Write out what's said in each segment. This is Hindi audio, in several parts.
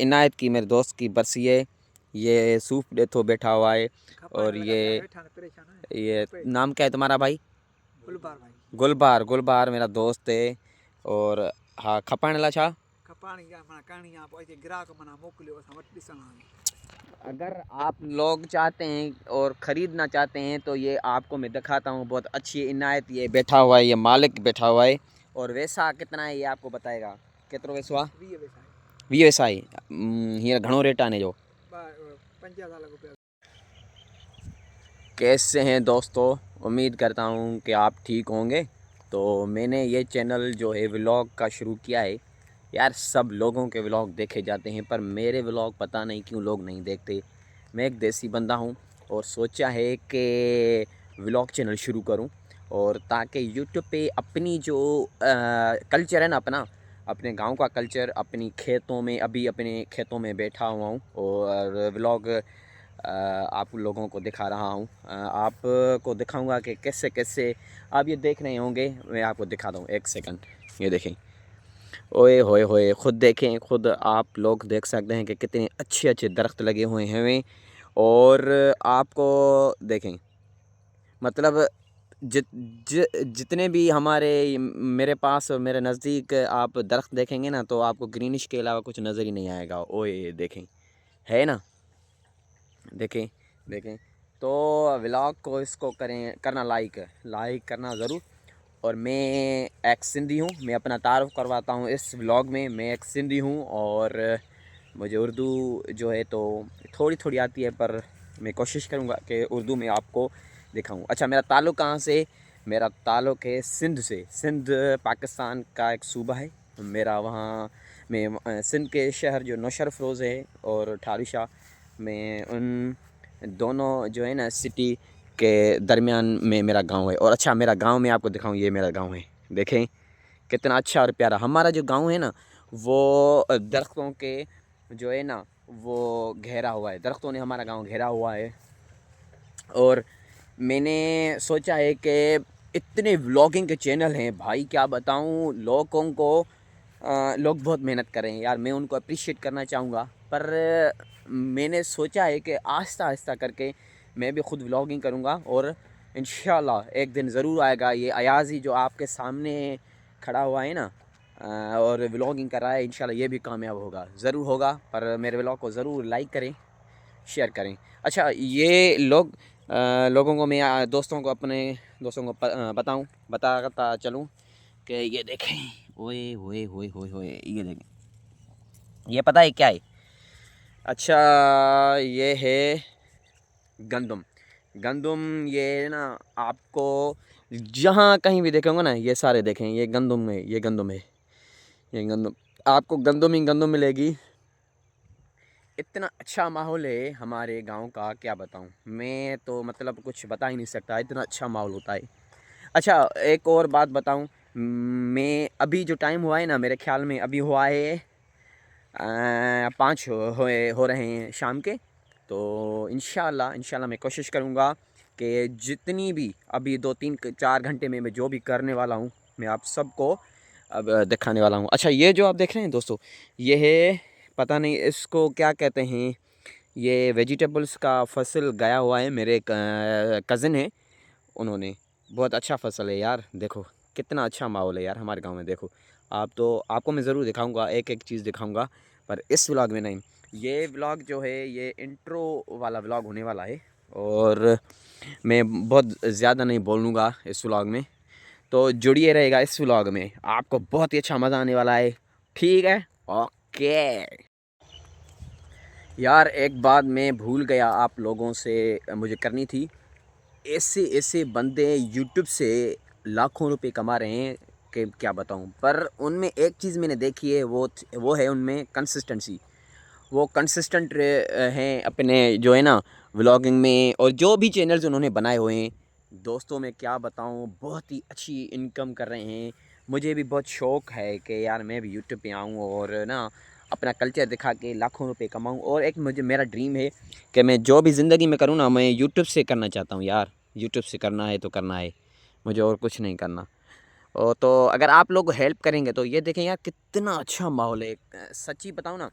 इनायत की मेरे दोस्त की बरसी है। ये सूफ डेथो बैठा हुआ है। और ये नाम क्या है तुम्हारा भाई? गुलबार भाई। गुलबार। गुलबार मेरा दोस्त है। और हाँ खपाने ला छा अगर आप लोग चाहते हैं और ख़रीदना चाहते हैं तो ये आपको मैं दिखाता हूँ। बहुत अच्छी इनायत ये बैठा हुआ है, ये मालिक बैठा हुआ है। और वैसा कितना है ये आपको बताएगा। कितना वैसा 20 वैसा ही हींअर घणो रेट आने जो 50,000 रुपया। कैसे हैं दोस्तों? उम्मीद करता हूँ कि आप ठीक होंगे। तो मैंने ये चैनल जो है व्लॉग का शुरू किया है। यार सब लोगों के व्लॉग देखे जाते हैं पर मेरे व्लॉग पता नहीं क्यों लोग नहीं देखते। मैं एक देसी बंदा हूँ और सोचा है कि व्लॉग चैनल शुरू करूँ और ताकि यूट्यूब पे अपनी जो कल्चर है ना, अपने गांव का कल्चर, अपनी खेतों में अभी अपने खेतों में बैठा हुआ हूँ और व्लॉग आप लोगों को दिखा रहा हूँ। आपको दिखाऊंगा कि कैसे कैसे आप ये देख रहे होंगे। मैं आपको दिखाता हूँ, एक सेकंड। ये देखें, ओए होए होए, खुद देखें, खुद आप लोग देख सकते हैं कि कितने अच्छे अच्छे दरख्त लगे हुए हैं। और आपको देखें, मतलब जितने भी मेरे पास और मेरे नज़दीक आप दरख्त देखेंगे ना तो आपको ग्रीनिश के अलावा कुछ नज़र ही नहीं आएगा। ओए देखें, है ना, देखें देखें। तो व्लॉग को इसको करना लाइक करना ज़रूर। और मैं एक सिंधी हूँ, मैं अपना तारुफ़ करवाता हूँ इस व्लॉग में। मैं एक सिंधी हूँ और मुझे उर्दू जो है तो थोड़ी थोड़ी आती है, पर मैं कोशिश करूँगा कि उर्दू में आपको दिखाऊँ। अच्छा, मेरा ताल्लुक़ कहाँ से? मेरा ताल्लुक़ है सिंध से। सिंध पाकिस्तान का एक सूबा है मेरा। वहाँ मैं सिंध के शहर जो नौशहर फ़रोज़ है और ठारूशाह में, उन दोनों जो है ना सिटी के दरमियान में मेरा गांव है। और अच्छा, मेरा गांव में आपको दिखाऊं, ये मेरा गांव है। देखें कितना अच्छा और प्यारा हमारा जो गांव है ना, वो दरख्तों के जो है ना वो घेरा हुआ है। दरख्तों ने हमारा गांव घेरा हुआ है। और मैंने सोचा है कि इतने व्लॉगिंग के चैनल हैं भाई, क्या बताऊं लोगों को। लोग बहुत मेहनत कर रहे हैं यार, मैं उनको अप्रिशिएट करना चाहूँगा। पर मैंने सोचा है कि आहिस्ता आहिस्ता करके मैं भी ख़ुद व्लॉगिंग करूँगा और इंशाल्लाह एक दिन ज़रूर आएगा। ये अयाज़ी जो आपके सामने खड़ा हुआ है ना और व्लॉगिंग कर रहा है, इंशाल्लाह ये भी कामयाब होगा, ज़रूर होगा। पर मेरे व्लॉग को ज़रूर लाइक करें, शेयर करें। अच्छा, ये लोगों को मैं दोस्तों को, अपने दोस्तों को बताता चलूँ कि ये देखें, ओए होए होए होए होए, ये देखें, ये पता है क्या है? अच्छा, ये है गंदम। गंदम ये ना आपको जहाँ कहीं भी देखेंगे ना, ये सारे देखें, ये गंदम है, ये गंदम है, ये गंदम। आपको गंदम ही गंदम मिलेगी। इतना अच्छा माहौल है हमारे गांव का, क्या बताऊं मैं, तो मतलब कुछ बता ही नहीं सकता, इतना अच्छा माहौल होता है। अच्छा, एक और बात बताऊं, मैं अभी जो टाइम हुआ है ना, मेरे ख्याल में अभी हुआ है 5 हो रहे हैं शाम के। तो इंशाल्लाह मैं कोशिश करूँगा कि जितनी भी अभी 2-3-4 घंटे में मैं जो भी करने वाला हूँ, मैं आप सबको अब दिखाने वाला हूँ। अच्छा, ये जो आप देख रहे हैं दोस्तों, ये है, पता नहीं इसको क्या कहते हैं, ये वेजिटेबल्स का फसल गया हुआ है। मेरे कज़न है, उन्होंने, बहुत अच्छा फसल है यार। देखो कितना अच्छा माहौल है यार हमारे गांव में। देखो आप, तो आपको मैं ज़रूर दिखाऊंगा, एक एक चीज़ दिखाऊंगा, पर इस व्लॉग में नहीं। ये व्लॉग जो है ये इंट्रो वाला व्लॉग होने वाला है और मैं बहुत ज़्यादा नहीं बोलूँगा इस व्लॉग में। तो जुड़िए रहेगा इस व्लॉग में, आपको बहुत ही अच्छा मज़ा आने वाला है। ठीक है, ओके। यार एक बात मैं भूल गया आप लोगों से मुझे करनी थी। ऐसे ऐसे बंदे यूट्यूब से लाखों रुपए कमा रहे हैं कि क्या बताऊं। पर उनमें एक चीज़ मैंने देखी है, वो है उनमें कंसिस्टेंसी। वो कंसिस्टेंट हैं अपने जो है ना व्लॉगिंग में, और जो भी चैनल्स उन्होंने बनाए हुए हैं दोस्तों, मैं क्या बताऊं, बहुत ही अच्छी इनकम कर रहे हैं। मुझे भी बहुत शौक़ है कि यार मैं भी यूट्यूब पे आऊं और ना अपना कल्चर दिखा के लाखों रुपए कमाऊं। और एक मुझे मेरा ड्रीम है कि मैं जो भी ज़िंदगी में करूं ना, मैं यूट्यूब से करना चाहता हूं यार। यूट्यूब से करना है तो करना है, मुझे और कुछ नहीं करना। और तो अगर आप लोग हेल्प करेंगे तो ये देखें यार कितना अच्छा माहौल है। सच्ची बताऊँ ना,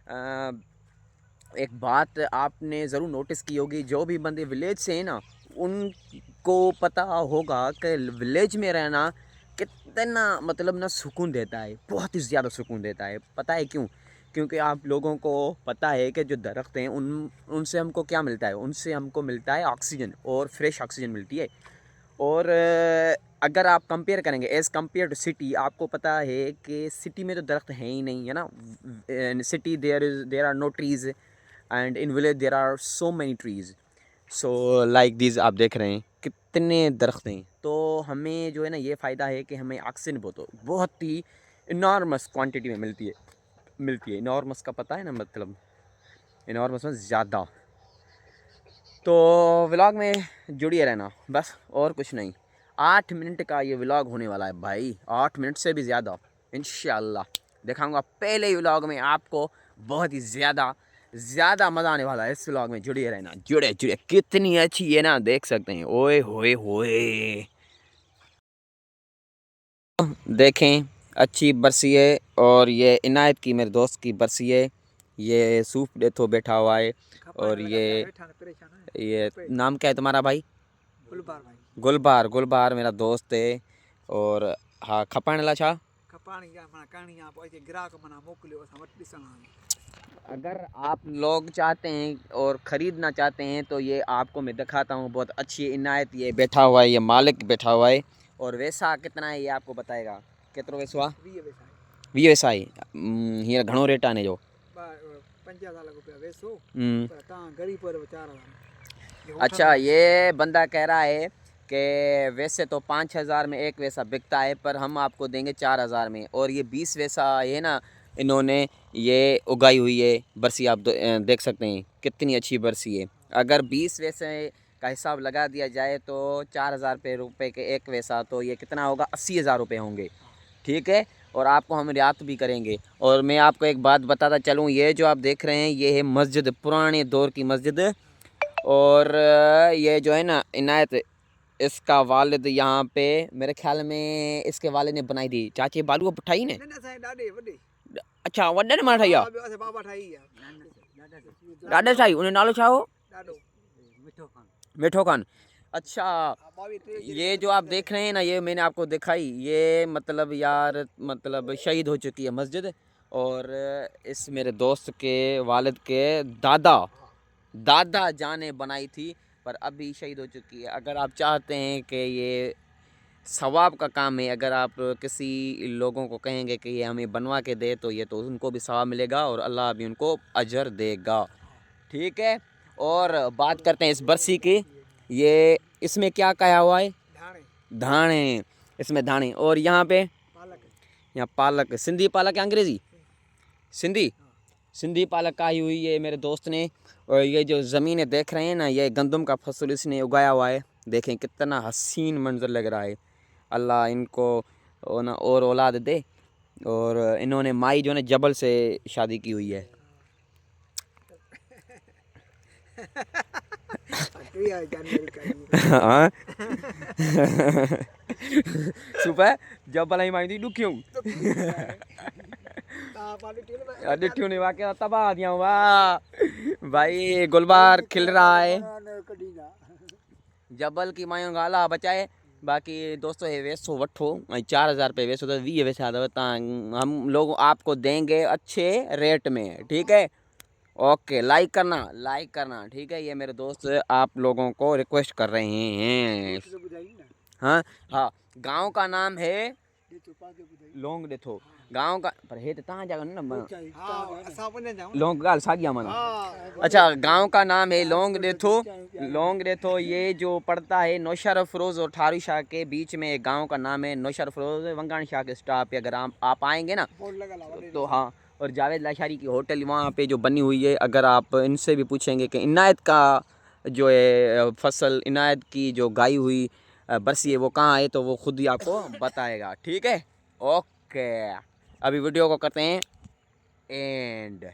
एक बात आपने ज़रूर नोटिस की होगी, जो भी बंदे विलेज से हैं ना उनको पता होगा कि विलेज में रहना कितना मतलब ना सुकून देता है, बहुत ही ज़्यादा सुकून देता है। पता है क्यों? क्योंकि आप लोगों को पता है कि जो दरख्त हैं उनसे हमको क्या मिलता है, उनसे हमको मिलता है ऑक्सीजन, और फ्रेश ऑक्सीजन मिलती है। और अगर आप कंपेयर करेंगे एज़ कम्पेयर टू सिटी, आपको पता है कि सिटी में तो दरख्त हैं ही नहीं, है ना। In city there are no trees and in village there are so many trees. So like this आप देख रहे हैं कितने दरख्त हैं। तो हमें जो है ना ये फ़ायदा है कि हमें ऑक्सीजन बहुत ही इनॉर्मस क्वांटिटी में मिलती है। इनॉर्मस का पता है ना मतलब, इनॉर्मस में ज़्यादा। तो व्लॉग में जुड़िए रहना बस, और कुछ नहीं। 8 मिनट का ये व्लॉग होने वाला है भाई, 8 मिनट से भी ज़्यादा। इंशाल्लाह दिखाऊंगा पहले ही व्लॉग में आपको, बहुत ही ज़्यादा मज़ा आने वाला है इस व्लॉग में। जुड़िए रहना, जुड़े कितनी अच्छी है ना, देख सकते हैं। ओए होए होए, देखें अच्छी बरसी है। और ये इनायत की, मेरे दोस्त की बरसी है। ये सूफ डेथो बैठा हुआ है। और ये नाम क्या है तुम्हारा भाई? गुलबार भाई। गुलबार मेरा दोस्त है। और हाँ, खपाने ला छा। अगर आप लोग चाहते हैं और ख़रीदना चाहते हैं तो ये आपको मैं दिखाता हूँ, बहुत अच्छी इनायत। ये बैठा हुआ है, ये मालिक बैठा हुआ है। और वैसा कितना है ये आपको बताएगा। कितना वैसा हुआ? 20 वैसा ही हींअर घणो रेट आने जो 50,000 रुपया वैसो। हम्म। पर तव्हां गरीब पर 4,000। अच्छा, ये बंदा कह रहा है कि वैसे तो 5,000 में एक वैसा बिकता है, पर हम आपको देंगे 4,000 में। और ये 20 वैसा है ना, इन्होंने ये उगाई हुई है बरसी। आप देख सकते हैं कितनी अच्छी बरसी है। अगर 20 वैसे का हिसाब लगा दिया जाए तो 4,000 रुपये के एक वैसा, तो ये कितना होगा? 80,000 रुपये होंगे। ठीक है, और आपको हम रियायत भी करेंगे। और मैं आपको एक बात बताता चलूँ, ये जो आप देख रहे हैं ये है मस्जिद, पुराने दौर की मस्जिद। और ये जो है ना इनायत, इसका वालिद यहाँ पे, मेरे ख्याल में इसके वालिद ने बनाई थी। चाची बालू को ठाई ने? अच्छा, वॾे ने मां ठाई आहे? बाबा ठाई है। ॾाॾे ठाई, उन नालो छा हो? डाडो मिठो खान। अच्छा, ये जो आप देख रहे हैं ना, ये मैंने आपको दिखाई, ये मतलब यार मतलब शहीद हो चुकी है मस्जिद। और इस मेरे दोस्त के वालिद के दादा जान ने बनाई थी, पर अभी शहीद हो चुकी है। अगर आप चाहते हैं कि ये सवाब का काम है, अगर आप किसी लोगों को कहेंगे कि ये हमें बनवा के दे, तो ये तो उनको भी सवाब मिलेगा और अल्लाह भी उनको अजर देगा। ठीक है, और बात करते हैं इस बरसी की। ये इसमें क्या कहा हुआ है? धाणे, इसमें धाणे। और यहाँ पे यहाँ पालक, सिंधी पालक या अंग्रेज़ी? सिंधी पालक आई हुई है मेरे दोस्त ने। और ये जो ज़मीनें देख रहे हैं ना, ये गंदम का फसल इसने उगाया हुआ है। देखें कितना हसीन मंजर लग रहा है। अल्लाह इनको और औलाद दे। और इन्होंने माई जो है जबल से शादी की हुई है। हाँ सुबह जबल ही माई दुखियों ॾिठियूं नहीं वाक़ई तबाह दिया। वाह भाई, गुलबार खिल रहा है। जबल की मायूं गाला बचाए। बाकी दोस्तों ये वैसो वठो, 4,000 रुपये वैसो तो 20 वैसा हम लोग आपको देंगे अच्छे रेट में। ठीक है, ओके, लाइक करना। ठीक है, ये मेरे दोस्त आप लोगों को रिक्वेस्ट कर रहे हैं। हाँ हाँ, गांव का नाम है लोंग डेथो। गांव का पर है तो तहाँ जाकर ना लोंग गाल सागिया मना। अच्छा, गांव का नाम है लोंग डेथो। ये जो पड़ता है नौशर अफरोज़ और ठारी शाह के बीच में एक गांव का नाम है नौशर अफरोज़, वंगान शाह के स्टॉप पे। अगर आप आएंगे ना तो हाँ। और जावेद लाशारी की होटल वहाँ पे जो बनी हुई है, अगर आप इनसे भी पूछेंगे कि इनायत का जो है फसल, इनायत की जो गाई हुई बरसी है वो कहाँ है, तो वो खुद ही आपको बताएगा। ठीक है, ओके, अभी वीडियो को करते हैं एंड।